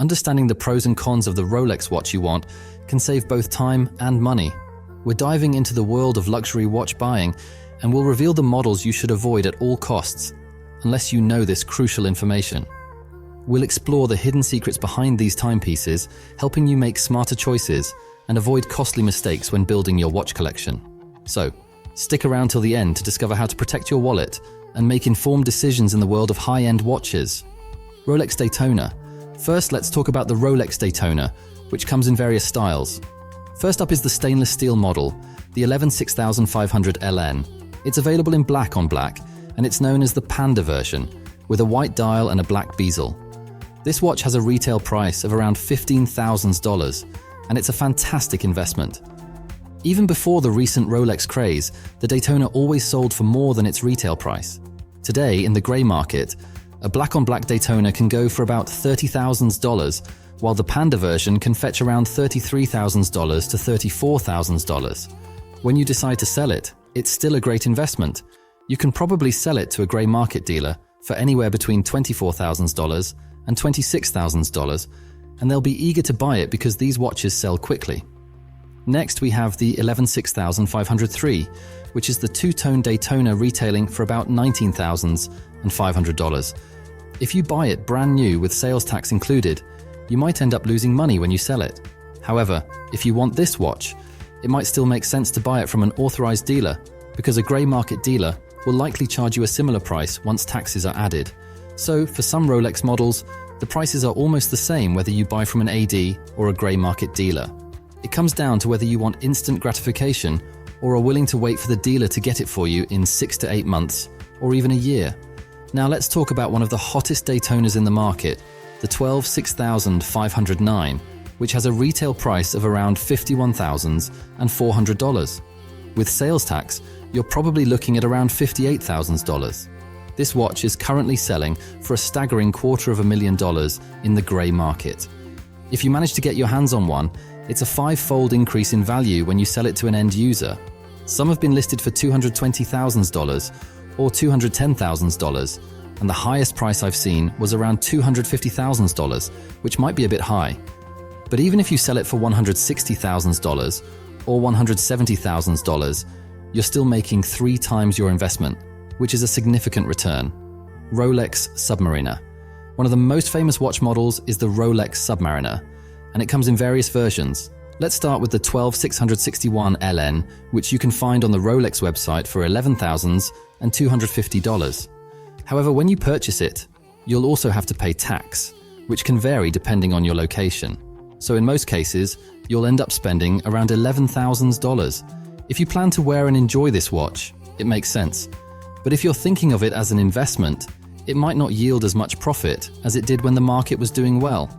Understanding the pros and cons of the Rolex watch you want can save both time and money. We're diving into the world of luxury watch buying, and we'll reveal the models you should avoid at all costs, unless you know this crucial information. We'll explore the hidden secrets behind these timepieces, helping you make smarter choices and avoid costly mistakes when building your watch collection. So, stick around till the end to discover how to protect your wallet and make informed decisions in the world of high-end watches. Rolex Daytona. First, let's talk about the Rolex Daytona, which comes in various styles. First up is the stainless steel model, the 11-6500 LN. It's available in black on black, and it's known as the Panda version, with a white dial and a black bezel. This watch has a retail price of around $15,000, and it's a fantastic investment. Even before the recent Rolex craze, the Daytona always sold for more than its retail price. Today, in the grey market, a black-on-black Daytona can go for about $30,000, while the Panda version can fetch around $33,000 to $34,000. When you decide to sell it, it's still a great investment. You can probably sell it to a grey market dealer for anywhere between $24,000 and $26,000, and they'll be eager to buy it because these watches sell quickly. Next, we have the 11-6500 which is the two-tone Daytona retailing for about $19,500. If you buy it brand new with sales tax included, you might end up losing money when you sell it. However, if you want this watch, it might still make sense to buy it from an authorized dealer, because a grey market dealer will likely charge you a similar price once taxes are added. So, for some Rolex models, the prices are almost the same whether you buy from an AD or a grey market dealer. It comes down to whether you want instant gratification or are willing to wait for the dealer to get it for you in 6 to 8 months or even a year. Now let's talk about one of the hottest Daytonas in the market, the 12-6509, which has a retail price of around $51,400. With sales tax, you're probably looking at around $58,000. This watch is currently selling for a staggering $250,000 in the grey market. If you manage to get your hands on one, it's a 5-fold increase in value when you sell it to an end user. Some have been listed for $220,000 or $210,000, and the highest price I've seen was around $250,000, which might be a bit high. But even if you sell it for $160,000 or $170,000, you're still making 3 times your investment, which is a significant return. Rolex Submariner. One of the most famous watch models is the Rolex Submariner, and it comes in various versions. Let's start with the 12-661 LN, which you can find on the Rolex website for $11,250. However, when you purchase it, you'll also have to pay tax, which can vary depending on your location. So in most cases, you'll end up spending around $11,000. If you plan to wear and enjoy this watch, it makes sense. But if you're thinking of it as an investment, it might not yield as much profit as it did when the market was doing well.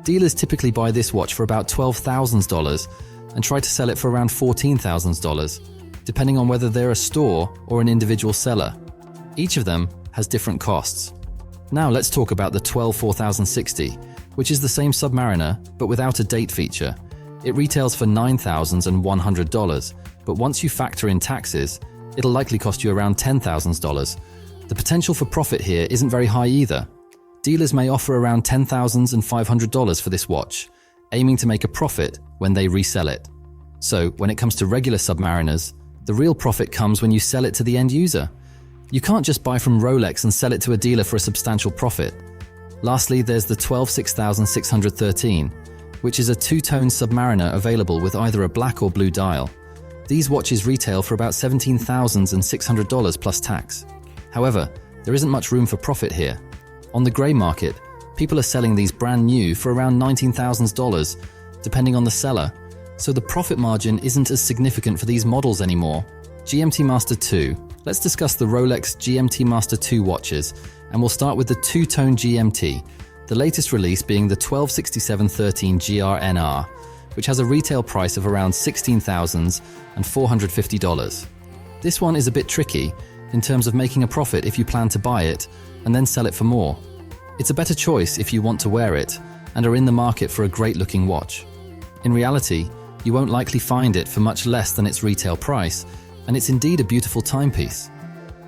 Dealers typically buy this watch for about $12,000 and try to sell it for around $14,000, depending on whether they're a store or an individual seller. Each of them has different costs. Now let's talk about the 12-4060, which is the same Submariner but without a date feature. It retails for $9,100, but once you factor in taxes, it'll likely cost you around $10,000. The potential for profit here isn't very high either. Dealers may offer around $10,500 for this watch, aiming to make a profit when they resell it. So, when it comes to regular Submariners, the real profit comes when you sell it to the end user. You can't just buy from Rolex and sell it to a dealer for a substantial profit. Lastly, there's the 12-6613, which is a two-tone Submariner available with either a black or blue dial. These watches retail for about $17,600 plus tax. However, there isn't much room for profit here. On the grey market, people are selling these brand new for around $19,000, depending on the seller, so the profit margin isn't as significant for these models anymore. GMT Master 2. Let's discuss the Rolex GMT Master 2 watches, and we'll start with the two-tone GMT, the latest release being the 12-6713 GRNR, which has a retail price of around $16,450. This one is a bit tricky in terms of making a profit if you plan to buy it and then sell it for more. It's a better choice if you want to wear it and are in the market for a great-looking watch. In reality, you won't likely find it for much less than its retail price, and it's indeed a beautiful timepiece.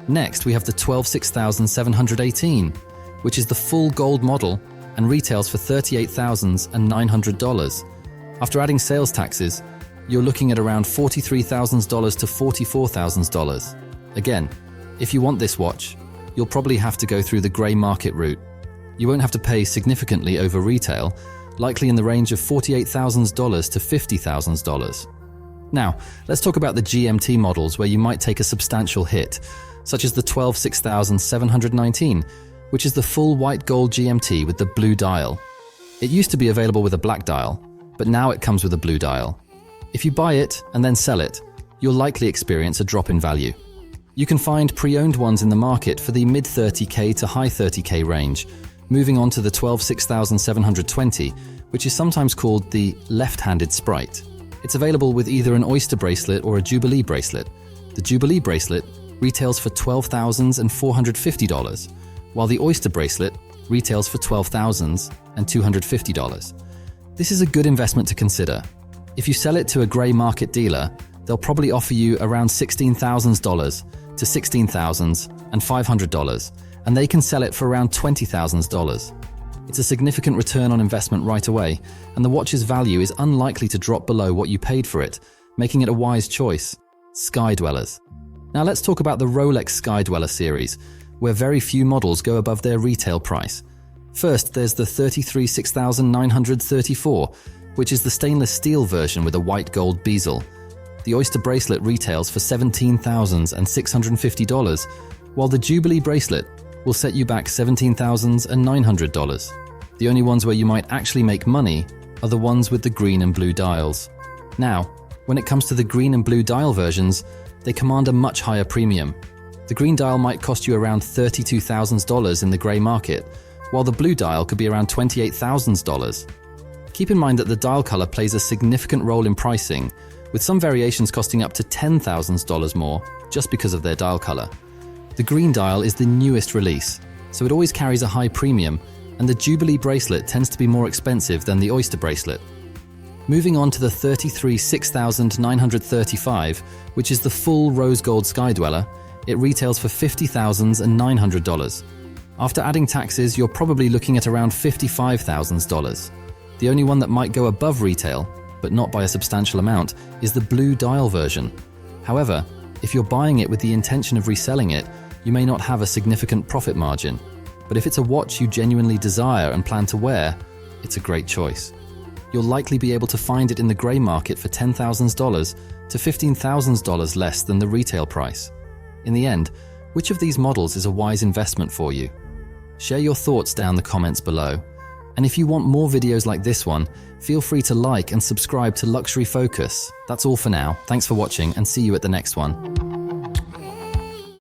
Next, we have the 12-6718, which is the full gold model and retails for $38,900. After adding sales taxes, you're looking at around $43,000 to $44,000. Again, if you want this watch, you'll probably have to go through the grey market route. You won't have to pay significantly over retail, likely in the range of $48,000 to $50,000. Now, let's talk about the GMT models where you might take a substantial hit, such as the 12-6719, which is the full white gold GMT with the blue dial. It used to be available with a black dial, but now it comes with a blue dial. If you buy it and then sell it, you'll likely experience a drop in value. You can find pre-owned ones in the market for the mid $30K to high $30K range, moving on to the 12-6720, which is sometimes called the left-handed Sprite. It's available with either an Oyster bracelet or a Jubilee bracelet. The Jubilee bracelet retails for $12,450, while the Oyster bracelet retails for $12,250. This is a good investment to consider. If you sell it to a grey market dealer, they'll probably offer you around $16,000 to $16,500, and they can sell it for around $20,000. It's a significant return on investment right away, and the watch's value is unlikely to drop below what you paid for it, making it a wise choice. Sky Dwellers. Now let's talk about the Rolex Sky Dweller series, where very few models go above their retail price. First, there's the 63-6934, which is the stainless steel version with a white gold bezel. The Oyster bracelet retails for $17,650, while the Jubilee bracelet will set you back $17,900. The only ones where you might actually make money are the ones with the green and blue dials. Now, when it comes to the green and blue dial versions, they command a much higher premium. The green dial might cost you around $32,000 in the grey market, while the blue dial could be around $28,000. Keep in mind that the dial color plays a significant role in pricing, with some variations costing up to $10,000 more just because of their dial color. The green dial is the newest release, so it always carries a high premium, and the Jubilee bracelet tends to be more expensive than the Oyster bracelet. Moving on to the 63-6935, which is the full rose gold Sky Dweller, it retails for $50,900. After adding taxes, you're probably looking at around $55,000. The only one that might go above retail, but not by a substantial amount, is the blue dial version. However, if you're buying it with the intention of reselling it, you may not have a significant profit margin. But if it's a watch you genuinely desire and plan to wear, it's a great choice. You'll likely be able to find it in the grey market for $10,000 to $15,000 less than the retail price. In the end, which of these models is a wise investment for you? Share your thoughts down the comments below. And if you want more videos like this one, feel free to like and subscribe to Luxury Focus. That's all for now. Thanks for watching and see you at the next one.